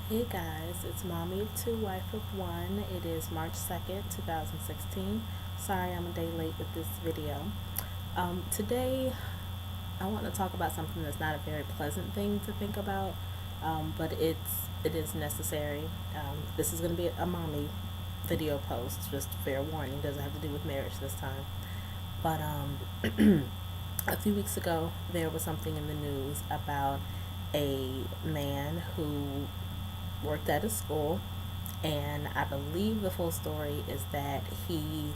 Hey guys, it's Mommy of Two, Wife of One. It is March 2nd, 2016. Sorry I'm a day late with this video. Today, I want to talk about something that's not a very pleasant thing to think about, but it is necessary. This is going to be a mommy video post, just fair warning, doesn't have to do with marriage this time. But a few weeks ago, there was something in the news about a man who worked at a school, and I believe the full story is that he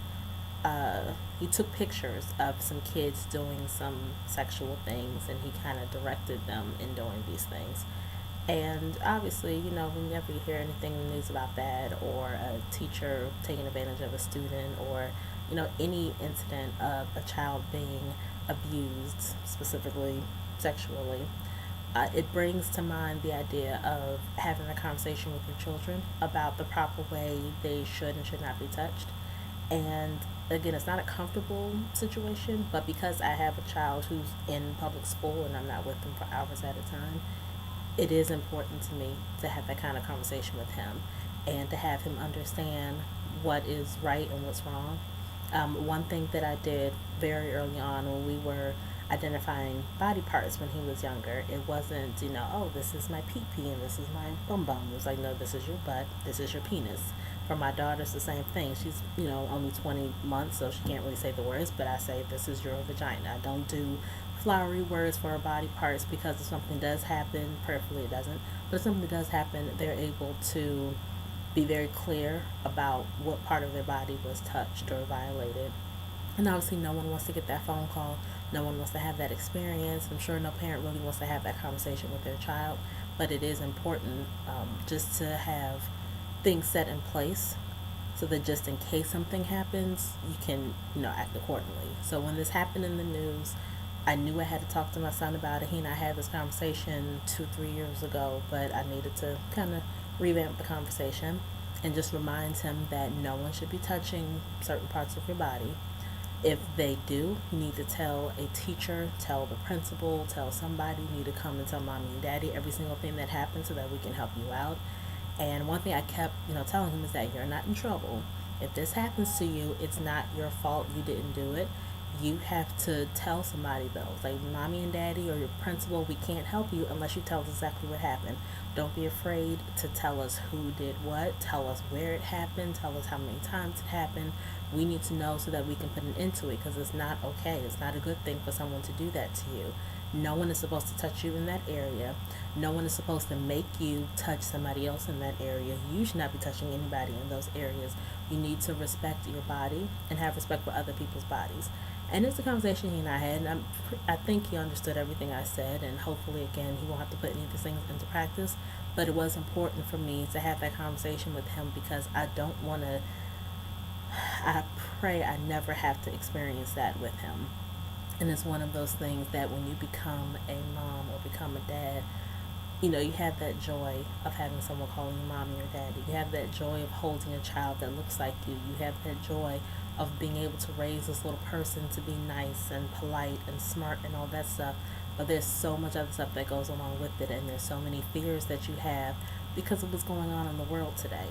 took pictures of some kids doing some sexual things, and he kind of directed them in doing these things. And obviously, whenever you hear anything in the news about that, or a teacher taking advantage of a student, or any incident of a child being abused, specifically sexually, it brings to mind the idea of having a conversation with your children about the proper way they should and should not be touched. And again, it's not a comfortable situation, but because I have a child who's in public school and I'm not with them for hours at a time, it is important to me to have that kind of conversation with him and to have him understand what is right and what's wrong. One thing that I did very early on when we were identifying body parts when he was younger, it wasn't, oh, this is my pee pee and this is my bum bum. It was like, no, this is your butt, this is your penis. For my daughter, it's the same thing. She's, only 20 months, so she can't really say the words, but I say, this is your vagina. I don't do flowery words for our body parts because if something does happen, prayerfully it doesn't, but if something does happen, they're able to be very clear about what part of their body was touched or violated. And obviously, no one wants to get that phone call. No one wants to have that experience. I'm sure no parent really wants to have that conversation with their child, but it is important just to have things set in place so that just in case something happens, you can, act accordingly. So when this happened in the news, I knew I had to talk to my son about it. He and I had this conversation 2, 3 years ago, but I needed to kind of revamp the conversation and just remind him that no one should be touching certain parts of your body. If they do, you need to tell a teacher, tell the principal, tell somebody. You need to come and tell mommy and daddy every single thing that happens so that we can help you out. And one thing I kept, telling him is that you're not in trouble. If this happens to you, it's not your fault. You didn't do it. You have to tell somebody though. Like mommy and daddy or your principal, we can't help you unless you tell us exactly what happened. Don't be afraid to tell us who did what, tell us where it happened, tell us how many times it happened. We need to know so that we can put an end to it because it's not okay. It's not a good thing for someone to do that to you. No one is supposed to touch you in that area. No one is supposed to make you touch somebody else in that area. You should not be touching anybody in those areas. You need to respect your body and have respect for other people's bodies. And it's a conversation he and I had, and I think he understood everything I said, and hopefully, again, he won't have to put any of these things into practice. But it was important for me to have that conversation with him because I don't want to, I pray I never have to experience that with him. And it's one of those things that when you become a mom or become a dad, you have that joy of having someone calling you mommy or daddy. You have that joy of holding a child that looks like you. You have that joy of being able to raise this little person to be nice and polite and smart and all that stuff. But there's so much other stuff that goes along with it, and there's so many fears that you have because of what's going on in the world today.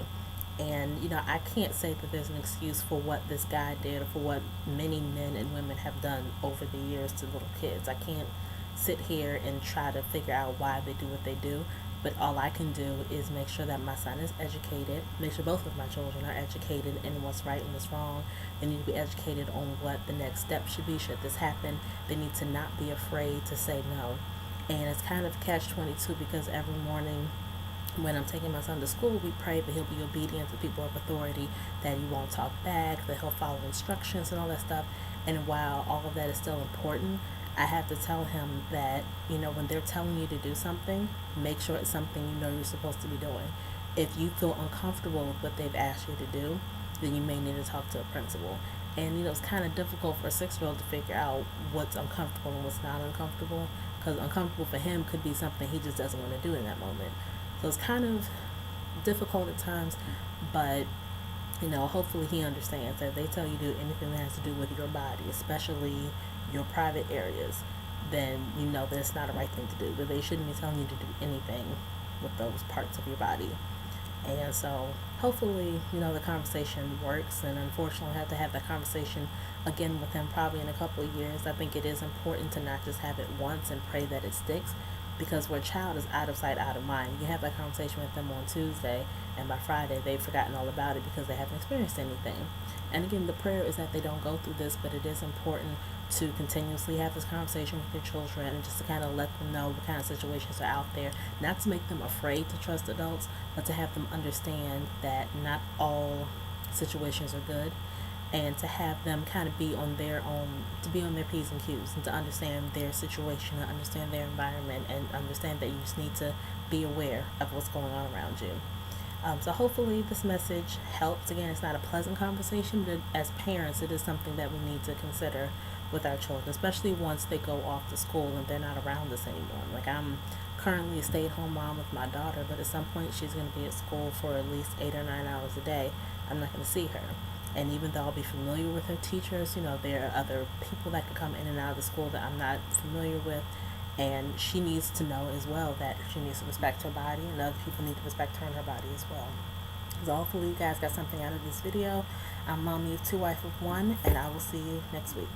And, I can't say that there's an excuse for what this guy did or for what many men and women have done over the years to little kids. I can't sit here and try to figure out why they do what they do. But all I can do is make sure that my son is educated, make sure both of my children are educated in what's right and what's wrong. They need to be educated on what the next step should be should this happen. They need to not be afraid to say no. And it's kind of catch 22 because every morning when I'm taking my son to school, we pray that he'll be obedient to people of authority, that he won't talk back, that he'll follow instructions and all that stuff. And while all of that is still important, I have to tell him that, when they're telling you to do something, make sure it's something you're supposed to be doing. If you feel uncomfortable with what they've asked you to do, then you may need to talk to a principal. And, it's kind of difficult for a 6-year-old to figure out what's uncomfortable and what's not uncomfortable, because uncomfortable for him could be something he just doesn't want to do in that moment. So it's kind of difficult at times, but hopefully he understands that if they tell you to do anything that has to do with your body, especially your private areas, then you know that it's not a right thing to do. But they shouldn't be telling you to do anything with those parts of your body. And so hopefully, the conversation works. And unfortunately, I have to have that conversation again with him probably in a couple of years. I think it is important to not just have it once and pray that it sticks, because where a child is out of sight, out of mind, you have that conversation with them on Tuesday, and by Friday they've forgotten all about it because they haven't experienced anything. And again, the prayer is that they don't go through this, but it is important to continuously have this conversation with your children and just to kind of let them know what kind of situations are out there. Not to make them afraid to trust adults, but to have them understand that not all situations are good, and to have them kind of be on their own, to be on their P's and Q's, and to understand their situation, and understand their environment, and understand that you just need to be aware of what's going on around you. So hopefully this message helps. Again, it's not a pleasant conversation, but as parents, it is something that we need to consider with our children, especially once they go off to school and they're not around us anymore. Like, I'm currently a stay-at-home mom with my daughter, but at some point she's going to be at school for at least 8 or 9 hours a day. I'm not going to see her. And even though I'll be familiar with her teachers, there are other people that could come in and out of the school that I'm not familiar with. And she needs to know as well that she needs to respect her body, and other people need to respect her and her body as well. So hopefully you guys got something out of this video. I'm Mommy of Two, Wife of One, and I will see you next week.